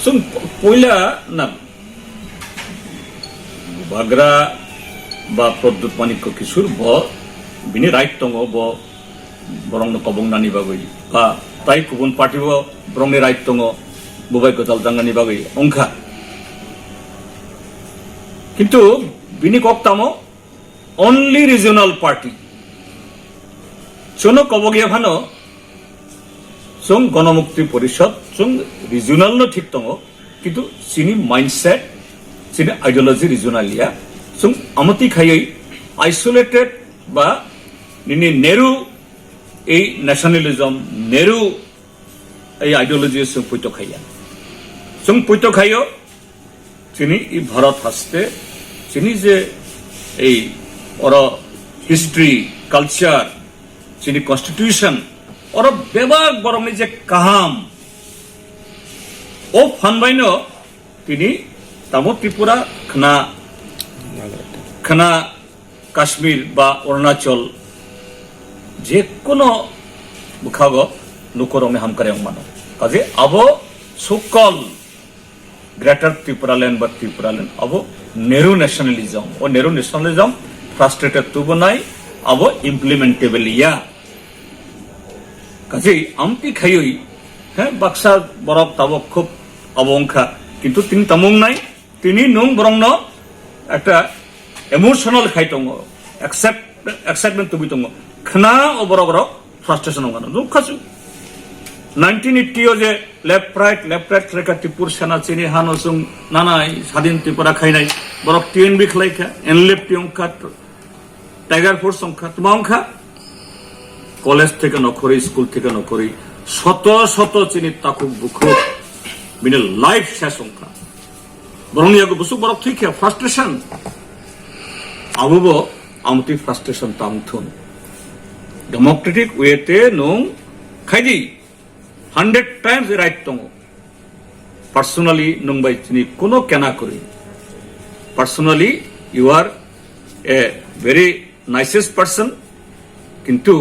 जों पयला ना बाग्रा बा प्रद्युत मानिक्य किशोर ब बिनि राइट दङ ब बरंनो कबंनानि बागै बा ताई गुबुन पार्टी ब बरंनि राइट दङ बुबाय गजाल दांगानि बागै अंखा किन्तु बिनि कक्तामो only regional party जोंनो कबगिया भानो जों गणमुक्ति परिषद जों रिजनल नो ठीक दङ किन्तु सिनि माइंडसेट सिनि आइडियोलॉजी रिजनलिया जों आमति खायै आइसोलेटेड बा निनि नेहरू এই ন্যাশনালিজম নেहरू এই আইডিयोलॉजी जों पयत खाया जों पयत खायो जोंनि इ भारत हास्ते जोंनि जे এই और हिस्ट्री कल्चर जोंनि कन्स्टिट्यूशन और बेबाग बरंनि जे काहाम ओ फानबायनो तिनि तामो त्रिपुरा खना काश्मीर बा अरुणाचल जे कोनो बुखागो नखरंनि हामकारे मानो काजे आबो सकल ग्रेटर त्रिपुरालैंड बा त्रिपुरालैंड आबो नेहरू नेशनलिज्म और नेहरू नेशनलिज्म फ्रास्ट्रेटेड तो बनाई अब इम्प्लीमेंटेबल या काजे आमती खायई है बाक्सा बरक ताबो खूब अबंखा किन्तु तिन तमंग नाय तिनि नं बरंनो একটা इमोशनल खाय दङ एक्साइटमेंट तुबि दङ खना अबरगर फ्रास्ट्रेशन दङ दुखासु 1980 जे लेफ्ट राइट रेखा त्रिपुर सेना चिनि हानो जों नानाय स्वाधीन त्रिपुरा खायनाय बरक टीएनबी खलायखा एनलेप टियंखा टाइगर फोर्स संखा तुमांखा कलेज থেকে নকরি স্কুল থেকে নকরি শত শত চিনি তাকু বুকু বিনে লাইফ শেষ সংখা বরং ইয়াগো বুসু বরক ঠিক ফ্রাস্ট্রেশন আবুবো আমতি ফ্রাস্ট্রেশন তামথুন डेमोक्रेटिक वेते नं खायदि 100 टाइम्स राइट दङ पर्सनली नं बाय चिनि कोनो केना करि personally you are a very nicest person किन्तु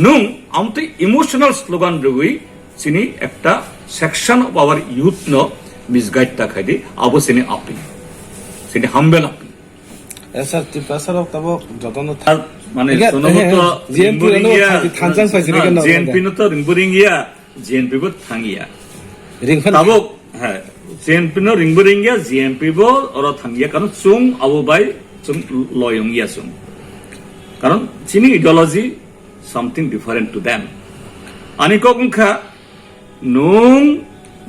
नुं आमते इमोशनल स्लोगान रवि सिनी एकटा सेक्शन ऑफ आवर यूथ नो मिसगाइड ताखायदि आबो सिनी आपि सिनी हाम्बेल आपि ऐसा तिपासर तब जतन थार माने सोनमतो जिएनपी थांजां फाइसिनि के जिएनपी नो तो रिंगबरिंगिया जिएनपी को थांगिया रिंगफन ताबो है जिएनपी नो रिंगबरिंगिया जिएनपी बो और थांगिया कारण सुं आबो बाय सुं लयंगिया सुं कारण चिनी ideology something different to them आनिको गुंखा नुं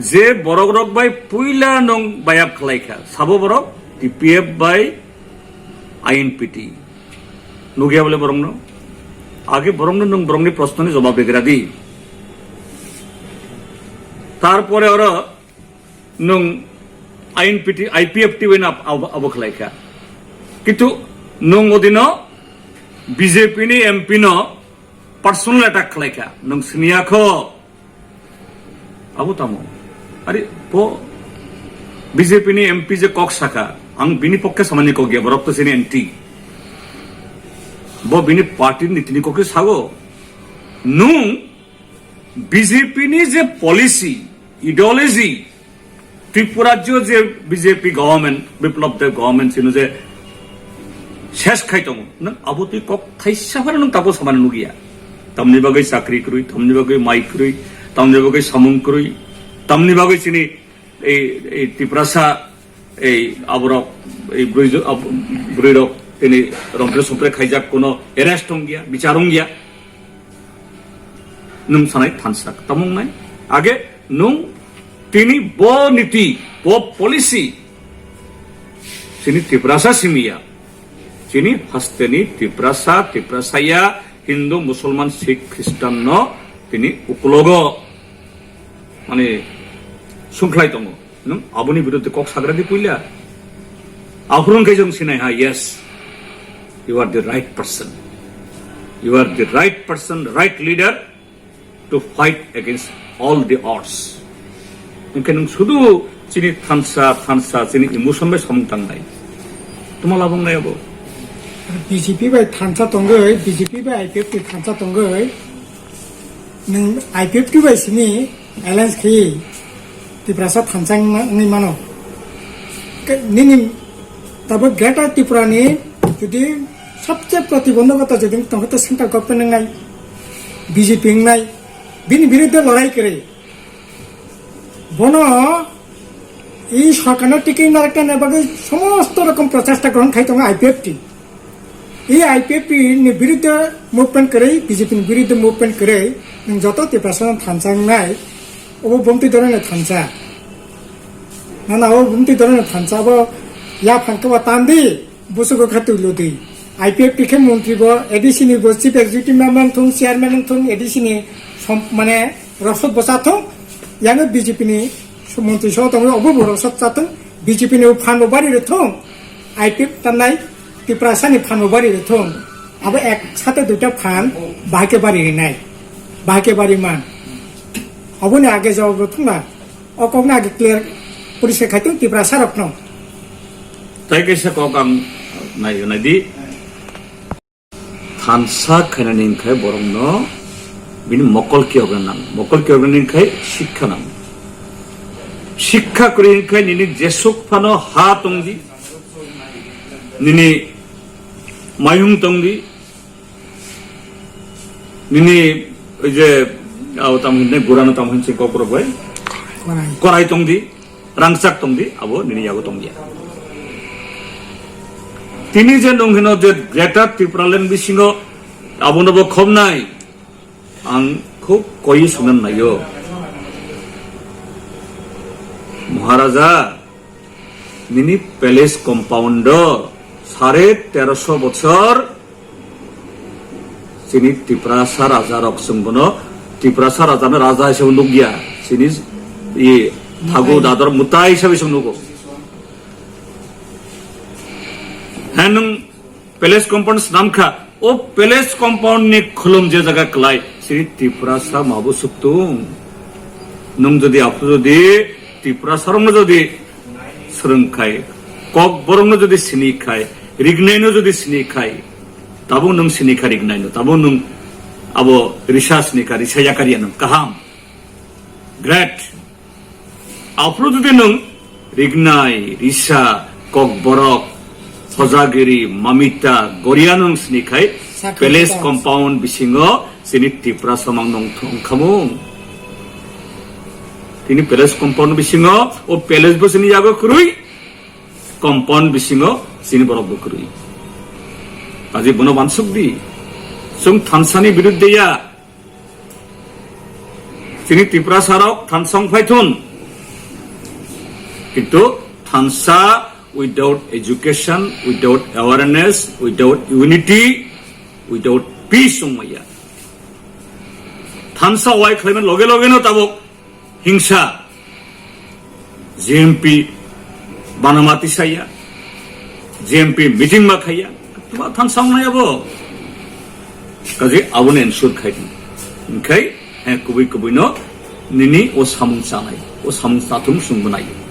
जे बरगरक बाय पुइला नं बायाब खलायखा साबो बरक टीपीएफ बाय आईएनपीटी नुगिया बोले बरंनो आगे बरंनो नं बरंनि प्रश्ननि जवाब बेगरा दी तारपरे और नं आईएनपीटी आईपीएफटी वेना आबो खलायखा किन्तु नं ओदिनो बीजेपी नि एमपी नो पर्सनल अटैक खलायखा नों सिनियाखो आबो तामो अरे पो बीजेपी नि एमपी जे कक साखा आं बिनि पक्के सामान्य को गया बरक तो सिनि एंटी बो बिनि पार्टी नीतिनि को के सागो नुं बीजेपी नि जे पॉलिसी आइडियोलॉजी त्रिपुरा जो जे बीजेपी गवर्नमेंट विप्लव देव गवर्नमेंट सिनु जे शेष खाय दङ नों आबोति कक थाइसाफोर नों ताबो समान नुगिया तमनि बागै साख्रि करुइ तमनि बागै माइ करुइ तमनि बागै सामुं करुइ तमनि बागै सिनि ए तिप्रासा ए आबरक ए ब्रैरक तिनि रंप्रे सप्रे खायजाक कोनो एरेस्ट दंगिया बिचार दंगिया नों सानाय थानसाक तमं नाय आगे नों तिनि ब नीति ब पॉलिसी सिनि तिप्रासा सिमिया चिनी हस्तेनी तिप्रासाया हिंदू मुसलमान सिख ख्रिस्टान नो तिनी उकलोगो माने सुंख्लाय दङ नों आबुनि बिरुद्धे कक साग्रादि पुइला आफुरन जों सिनाय हा yes you are the right person right leader to fight against all the odds ओंखाय नों सुदु चिनी थानसा चिनी इमोशन बाय समतांनाय तुमाला बुंनायाबो बीजेपी बाय थानसा दंगै बीजेपी बाय आईपीएफ थानसा दंगै नों आईपीएफ बाय सिनि एलायंस खायै Tiprasa Tansang ni mano. Nini tabo Greater Tripura ni jadi সবচেয়ে প্রতিবন্ধকতা যদি তখন তো সেন্ট্রাল গভর্নমেন্ট নাই বিজেপি নাই বিনি বিরুদ্ধে লড়াই করে বন এই সরকারের টিকে একটা নেবাকে সমস্ত রকম প্রচেষ্টা গ্রহণ খাইতে আইপিএফটি এই আইপিএফটি বিরুদ্ধে মুভমেন্ট করে বিজেপির বিরুদ্ধে মুভমেন্ট করে যত ত্রিপ্রাসন থানসাং নাই ও বমতি ধরনের থানসা না ও বমতি ধরনের থানসাবো ইয়া ফাঙ্কবা তান্দি বুসুগো খাতুলুদি আইপিএফটি কে মন্ত্রী এডিসিনি চিফ এক্সিকিউটিভ মেম্বার থং চেয়ারম্যান থং এডিসিনি মানে রসদ বসা থং ইয়ানো বিজেপি ni মন্ত্রী সহ তখন অবুব রসদ চাথং বিজেপি ni ফান্ড বাড়ি থং আইপিএফ তানাই ত্রিপ্রাসানি ফান্ড বাড়ি থং আবার একসাথে দুইটা ফান্ড বাহাকে বাড়ি নাই বাহাকে বাড়ি মান অবনি আগে যাওয়া থং না অকগনা আগে ক্লিয়ার পরিষ্কার খাইতো ত্রিপ্রাসা রকন তাই কাইসা কক আং নাইদি থানসা খাইনানি খাই বরং বিনি মকল কি হবে নাম মকল কি হবে খাই শিক্ষা নাম শিক্ষা করে খাই নিনি জেসুক ফানো হা তংদি নিনি মায়ুং তংদি নিনি ওই যে তামহিনে গুরানো তামহিনছে কপর বই করাই তংদি রাংসাক তংদি আবো নিনি আগো তংদিয়া তিনি যে নংহিন যে গ্রেটার ত্রিপুরাল্যান্ড বিসিং আবনব খম নাই আং খুব কই শুনেন নাইও মহারাজা নিনি প্যালেস কম্পাউন্ড 1350 বছর চিনি ত্রিপুরাসা রাজা রকসংবন ত্রিপুরাসা রাজানো রাজা হিসেবে নুগিয়া চিনি ঠাকুর দাদর মুতা হিসাবে নুগো হ্যাঁ প্যালেস কম্পাউন্ড নাম খা ও প্যালেস কম্পাউন্ড নি খুলুম যে জায়গা ক্লাই শ্রী ত্রিপুরাসা মাবু সুক্তুং নং যদি আপনি যদি ত্রিপুরাসারং যদি সরং খাই কক বরং যদি সিনি খাই রিগনাইনো যদি সিনি খাই তাবো নং সিনি খা রিগনাইনো তাবো নং আবো রিসা সিনি খা রিসা ইয়াকারিয়ানো কাহাম গ্রেট আপনি যদি নং রিগনাই রিসা কক বরক সজাগিরি মামিতা গরিয়ানং সিনি খাই প্যালেস কম্পাউন্ড বিসিংহ সিনি ত্রিপুরাসা মাংনং থংখামুং তিনি প্যালেস কম্পাউন্ড বিসিংহ ও প্যালেস বসিনি যাগো খুরুই কম্পাউন্ড বিসিংহ সিনি বরক খুরুই আজি বন বানসুক দি সং থানসানি বিরুদ্ধে ইয়া তিনি ত্রিপুরাসারক থানসং ফাইথুন কিন্তু থানসা without education, without awareness, without unity, without peace, umaya. Thansa wai claim loge loge no tabok hingsa. JMP banamati saya, JMP meeting ma khaya. Tuma thansa na yabo. Kaje abone ensure khai. Khai, kubi kubi no nini o samung sanai, o samung satum sung banai.